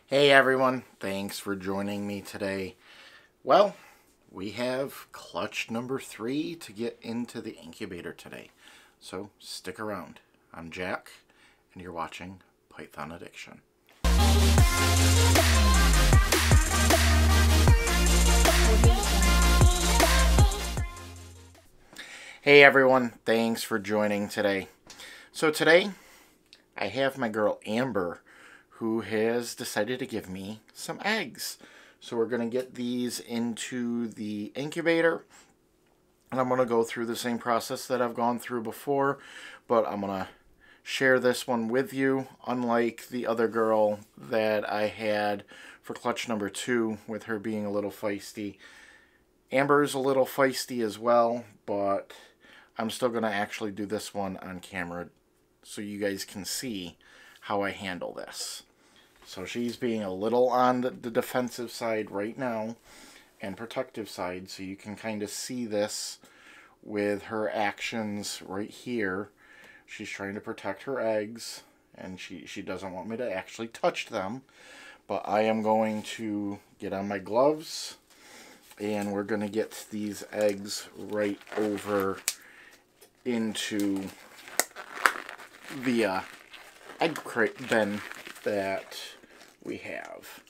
Hey everyone, thanks for joining me today. Well, we have clutch number 3 to get into the incubator today, so stick around. I'm Jack, and you're watching Python Addiction. Hey everyone, thanks for joining today. So today, I have my girl Amber, who has decided to give me some eggs. So we're going to get these into the incubator, and I'm going to go through the same process that I've gone through before, but I'm going to share this one with you, unlike the other girl that I had for clutch number 2, with her being a little feisty. Amber's a little feisty as well, but I'm still going to actually do this one on camera so you guys can see how I handle this. So she's being a little on the defensive side right now and protective side, so you can kind of see this with her actions right here. She's trying to protect her eggs, and she doesn't want me to actually touch them, but I am going to get on my gloves, and we're going to get these eggs right over into the egg crate bin that we have.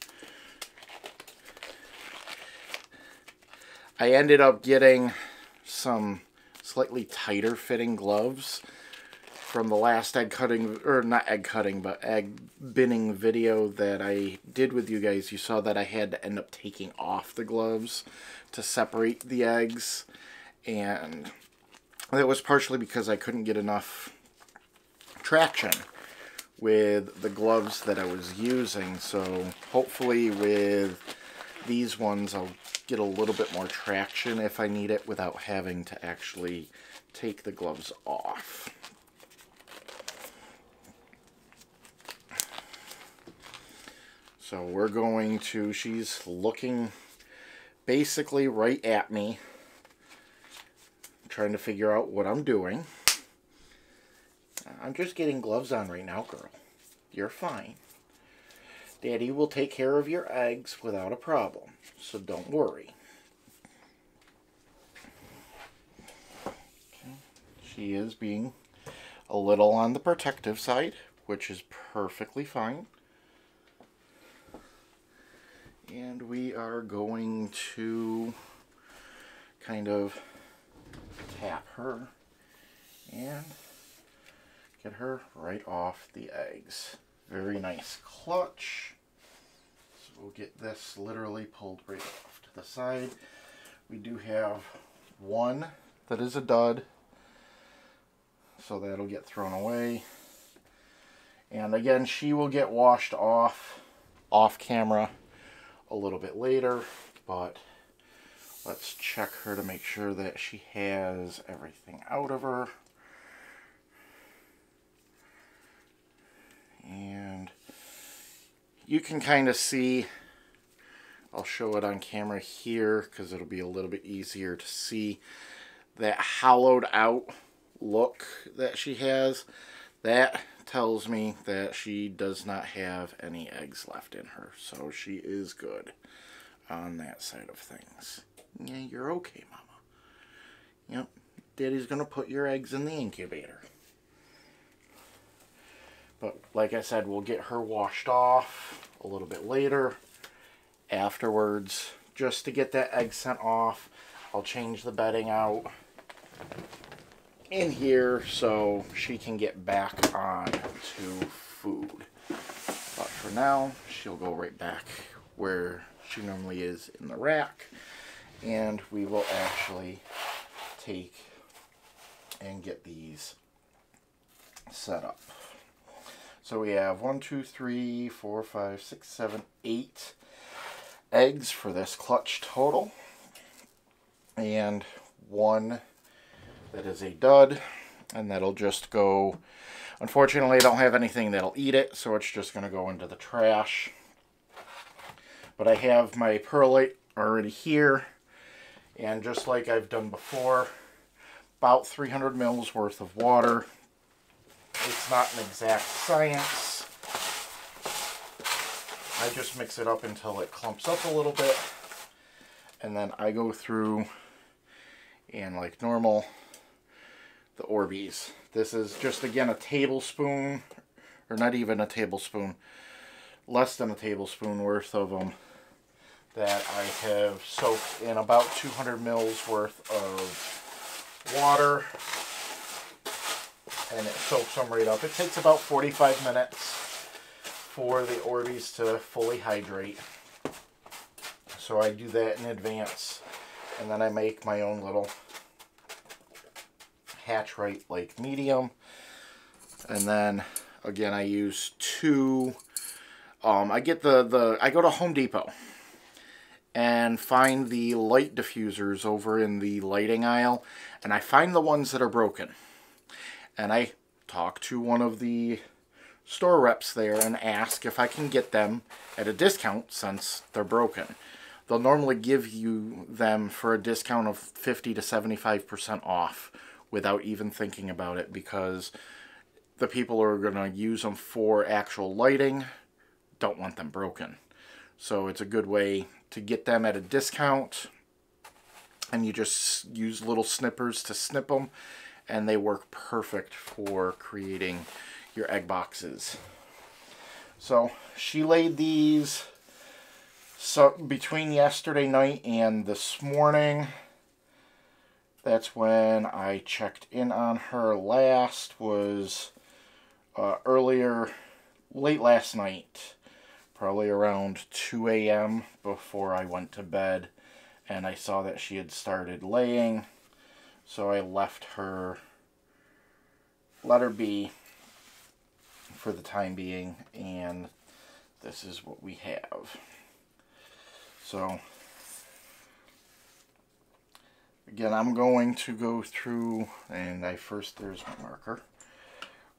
I ended up getting some slightly tighter fitting gloves from the last egg cutting, or not egg cutting, but egg binning video that I did with you guys. You saw that I had to end up taking off the gloves to separate the eggs, and that was partially because I couldn't get enough traction with the gloves that I was using. So hopefully with these ones I'll get a little bit more traction if I need it without having to actually take the gloves off. So we're going to, she's looking basically right at me, trying to figure out what I'm doing. I'm just getting gloves on right now, girl. You're fine. Daddy will take care of your eggs without a problem, so don't worry. Okay. She is being a little on the protective side, which is perfectly fine. And we are going to kind of tap her and get her right off the eggs. Very nice clutch. So we'll get this literally pulled right off to the side. We do have one that is a dud, so that'll get thrown away. And again, she will get washed off camera a little bit later, but let's check her to make sure that she has everything out of her. And you can kind of see, I'll show it on camera here because it'll be a little bit easier to see, that hollowed out look that she has. That tells me that she does not have any eggs left in her, so she is good on that side of things. Yeah, you're okay, Mama. Yep, Daddy's gonna put your eggs in the incubator. But like I said, we'll get her washed off a little bit later afterwards, just to get that egg sent off. I'll change the bedding out in here so she can get back on to food. But for now, she'll go right back where she normally is in the rack, and we will actually take and get these set up. So we have 1, 2, 3, 4, 5, 6, 7, 8 eggs for this clutch total, and one that is a dud, and that'll just go, unfortunately I don't have anything that'll eat it, so it's just going to go into the trash. But I have my perlite already here, and just like I've done before, about 300 mils worth of water. It's not an exact science, I just mix it up until it clumps up a little bit. And then I go through and, like normal, the Orbeez. This is just, again, a tablespoon, or not even a tablespoon, less than a tablespoon worth of them that I have soaked in about 200 mils worth of water. And it soaks them right up. It takes about 45 minutes for the Orbeez to fully hydrate. So I do that in advance. And then I make my own little hatch right like medium. And then again I use two. I get I go to Home Depot and find the light diffusers over in the lighting aisle, and I find the ones that are broken. And I talk to one of the store reps there and ask if I can get them at a discount since they're broken. They'll normally give you them for a discount of 50 to 75% off without even thinking about it, because the people who are going to use them for actual lighting don't want them broken. So it's a good way to get them at a discount, and you just use little snippers to snip them, and they work perfect for creating your egg boxes. So she laid these between yesterday night and this morning. That's when I checked in on her last, was late last night, probably around 2 a.m. before I went to bed, and I saw that she had started laying, so I let her be for the time being, and this is what we have. So again, I'm going to go through, and there's my marker.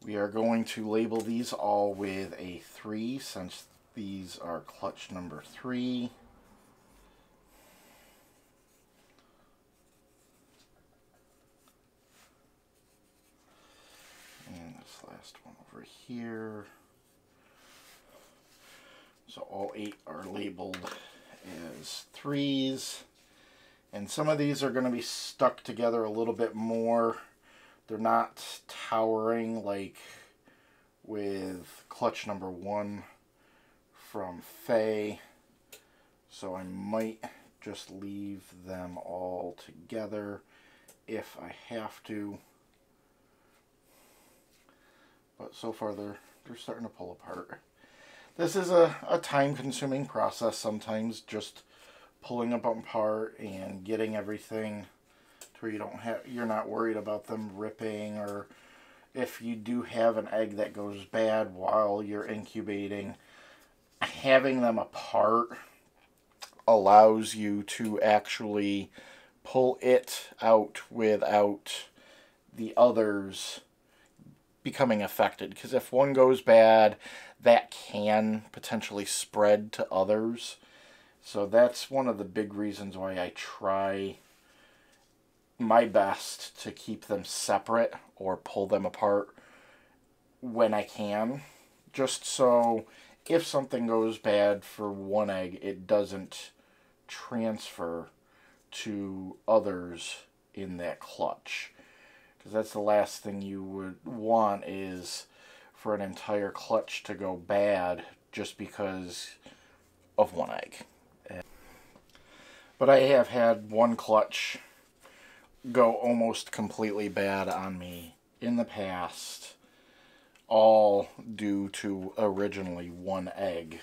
We are going to label these all with a 3, since these are clutch number 3. And this last one over here. So all 8 are labeled as 3s. And some of these are going to be stuck together a little bit more. They're not towering like with clutch number 1 from Faye. So I might just leave them all together if I have to. But so far they're starting to pull apart. This is a time-consuming process sometimes, just pulling them apart and getting everything to where you're not worried about them ripping, or if you do have an egg that goes bad while you're incubating, having them apart allows you to actually pull it out without the others becoming affected. Because if one goes bad, that can potentially spread to others. So that's one of the big reasons why I try my best to keep them separate or pull them apart when I can, just so if something goes bad for one egg, it doesn't transfer to others in that clutch. Because that's the last thing you would want, is for an entire clutch to go bad just because of one egg. But I have had one clutch go almost completely bad on me in the past, all due to originally one egg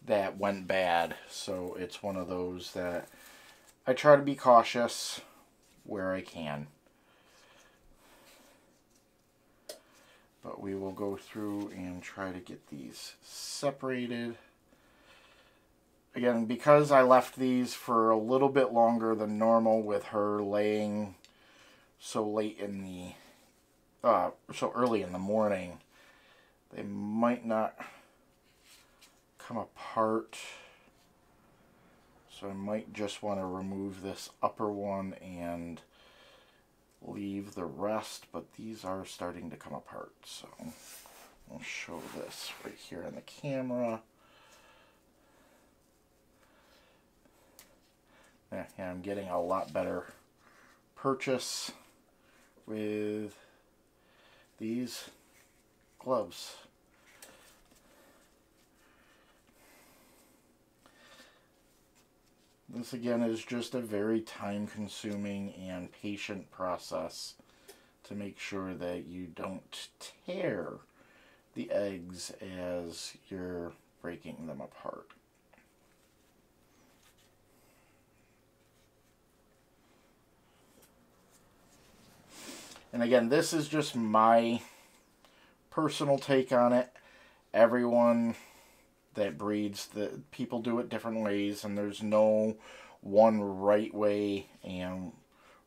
that went bad. So it's one of those that I try to be cautious where I can. But we will go through and try to get these separated. Again, because I left these for a little bit longer than normal with her laying so late in the, so early in the morning, they might not come apart. So I might just want to remove this upper one and leave the rest, but these are starting to come apart. So I'll show this right here on the camera. Yeah, I'm getting a lot better purchase with these gloves. This again is just a very time-consuming and patient process to make sure that you don't tear the eggs as you're breaking them apart. And again, this is just my personal take on it. Everyone that breeds, people do it different ways, and there's no one right way and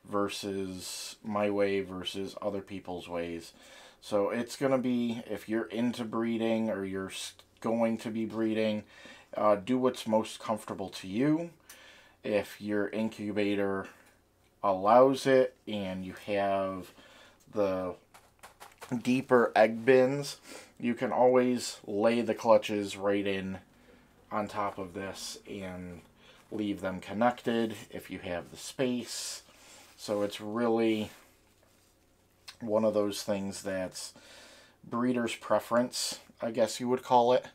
versus my way versus other people's ways. So it's going to be, if you're into breeding or you're going to be breeding, do what's most comfortable to you. If your incubator allows it and you have the deeper egg bins, you can always lay the clutches right in on top of this and leave them connected if you have the space. So it's really one of those things that's breeder's preference, I guess you would call it,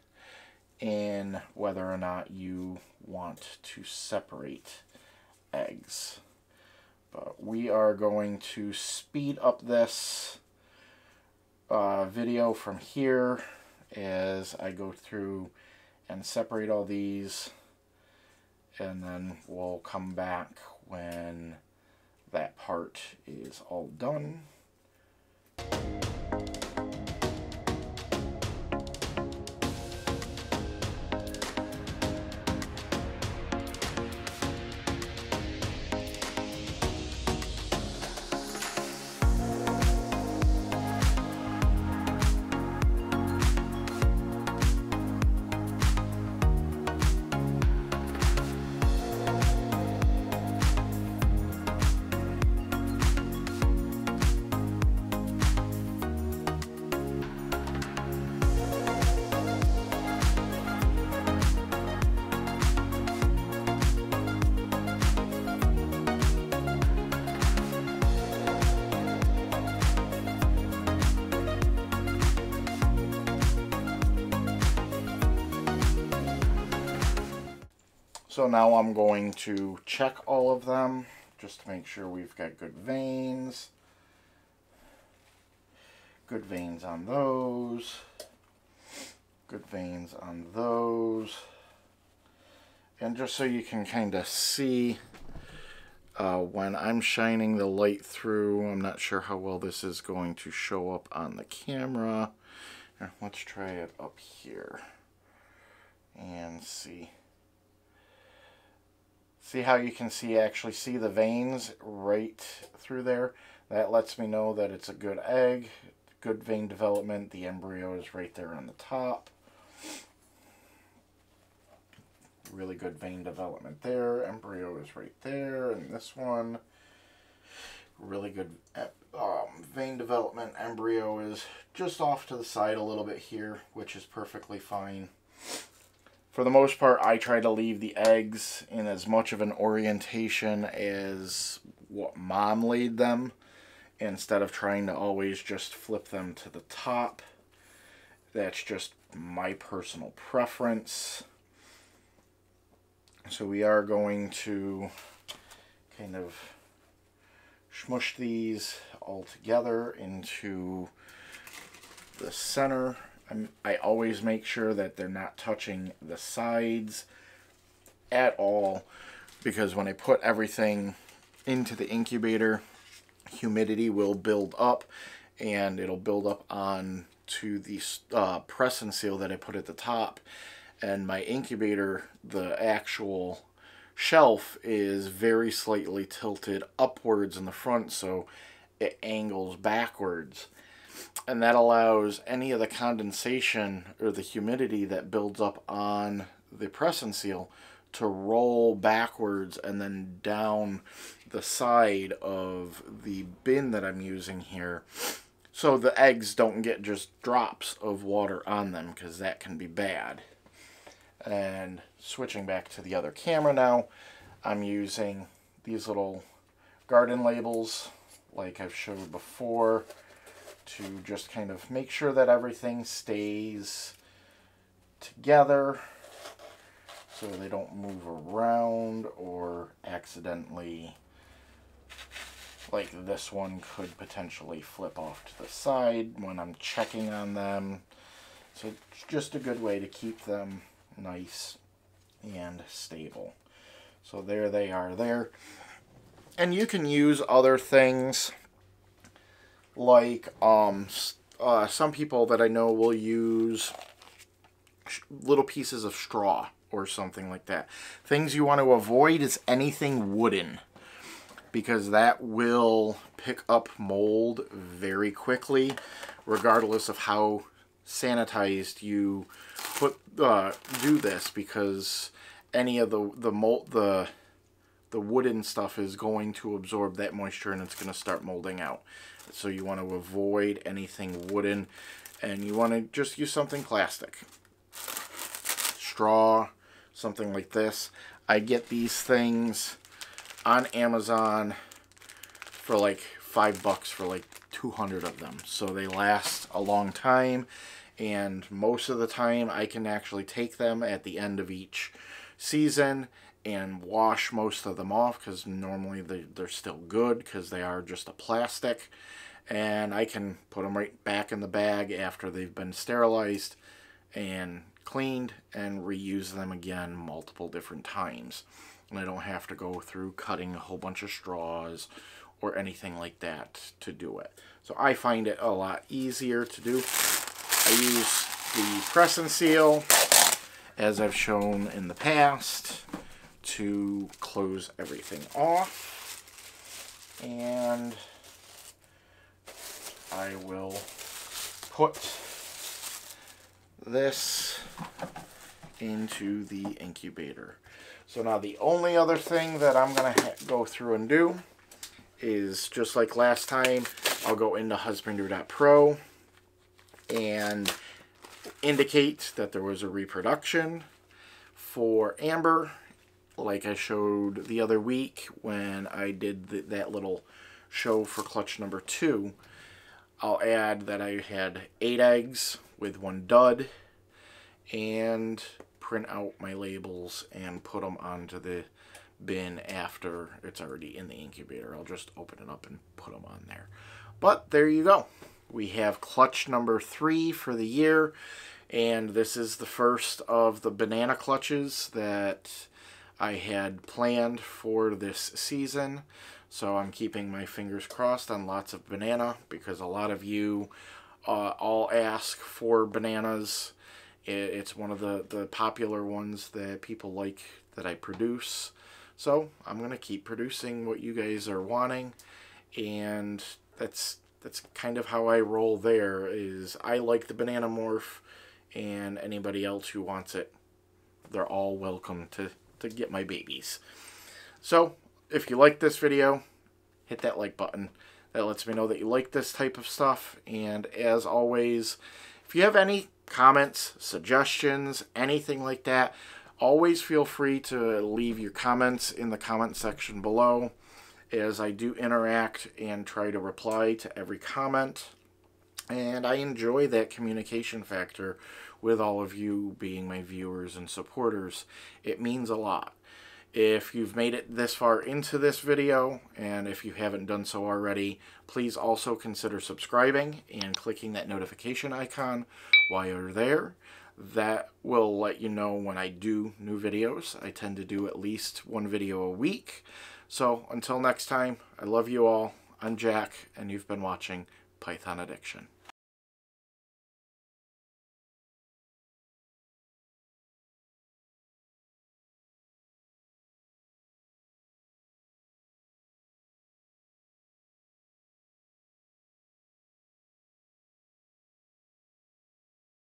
in whether or not you want to separate eggs. But we are going to speed up this video from here as I go through and separate all these, and then we'll come back when that part is all done. So now I'm going to check all of them just to make sure we've got good veins. Good veins on those. Good veins on those. And just so you can kind of see when I'm shining the light through, I'm not sure how well this is going to show up on the camera. Here, let's try it up here and see. See how you can actually see the veins right through there? That lets me know that it's a good egg, good vein development. The embryo is right there on the top. Really good vein development there. Embryo is right there, and this one, really good vein development. Embryo is just off to the side a little bit here, which is perfectly fine. For the most part, I try to leave the eggs in as much of an orientation as what Mom laid them, instead of trying to always just flip them to the top. That's just my personal preference. So we are going to kind of smush these all together into the center. I always make sure that they're not touching the sides at all, because when I put everything into the incubator, humidity will build up, and it'll build up on to the press and seal that I put at the top. And my incubator, the actual shelf, is very slightly tilted upwards in the front, so it angles backwards. And that allows any of the condensation or the humidity that builds up on the press and seal to roll backwards and then down the side of the bin that I'm using here. so the eggs don't get just drops of water on them, because that can be bad. And switching back to the other camera now, I'm using these little garden labels like I've showed before to just kind of make sure that everything stays together so they don't move around or accidentally, like this one could potentially flip off to the side when I'm checking on them. So it's just a good way to keep them nice and stable. So there they are there. And you can use other things like some people that I know will use little pieces of straw or something like that. Things you want to avoid is anything wooden, because that will pick up mold very quickly, regardless of how sanitized you do this, because any of the wooden stuff is going to absorb that moisture and it's going to start molding out. So you want to avoid anything wooden, and you want to just use something plastic. Straw, something like this. I get these things on Amazon for like $5 for like 200 of them. So they last a long time, and most of the time I can actually take them at the end of each season and wash most of them off, because normally they're still good because they are just a plastic, and I can put them right back in the bag after they've been sterilized and cleaned and reuse them again multiple different times. And I don't have to go through cutting a whole bunch of straws or anything like that to do it. So I find it a lot easier to do. I use the press and seal, as I've shown in the past, to close everything off. And I will put this into the incubator. So now the only other thing that I'm going to go through and do is, just like last time, I'll go into Husbandry.pro and indicate that there was a reproduction for Amber, like I showed the other week when I did that little show for clutch number 2. I'll add that I had 8 eggs with 1 dud, and print out my labels and put them onto the bin after it's already in the incubator. I'll just open it up and put them on there. But there you go. We have clutch number 3 for the year, and this is the first of the banana clutches that I had planned for this season. So I'm keeping my fingers crossed on lots of banana, because a lot of you all ask for bananas. It's one of the popular ones that people like that I produce. So I'm going to keep producing what you guys are wanting, and that's kind of how I roll there. Is I like the banana morph, and anybody else who wants it, they're all welcome to get my babies. So if you like this video, hit that like button. That lets me know that you like this type of stuff. And as always, if you have any comments, suggestions, anything like that, always feel free to leave your comments in the comment section below, as I do interact and try to reply to every comment. And I enjoy that communication factor with all of you being my viewers and supporters. It means a lot. If you've made it this far into this video, and if you haven't done so already, please also consider subscribing and clicking that notification icon while you're there. That will let you know when I do new videos. I tend to do at least 1 video a week. So until next time, I love you all. I'm Jack, and you've been watching Python Addiction.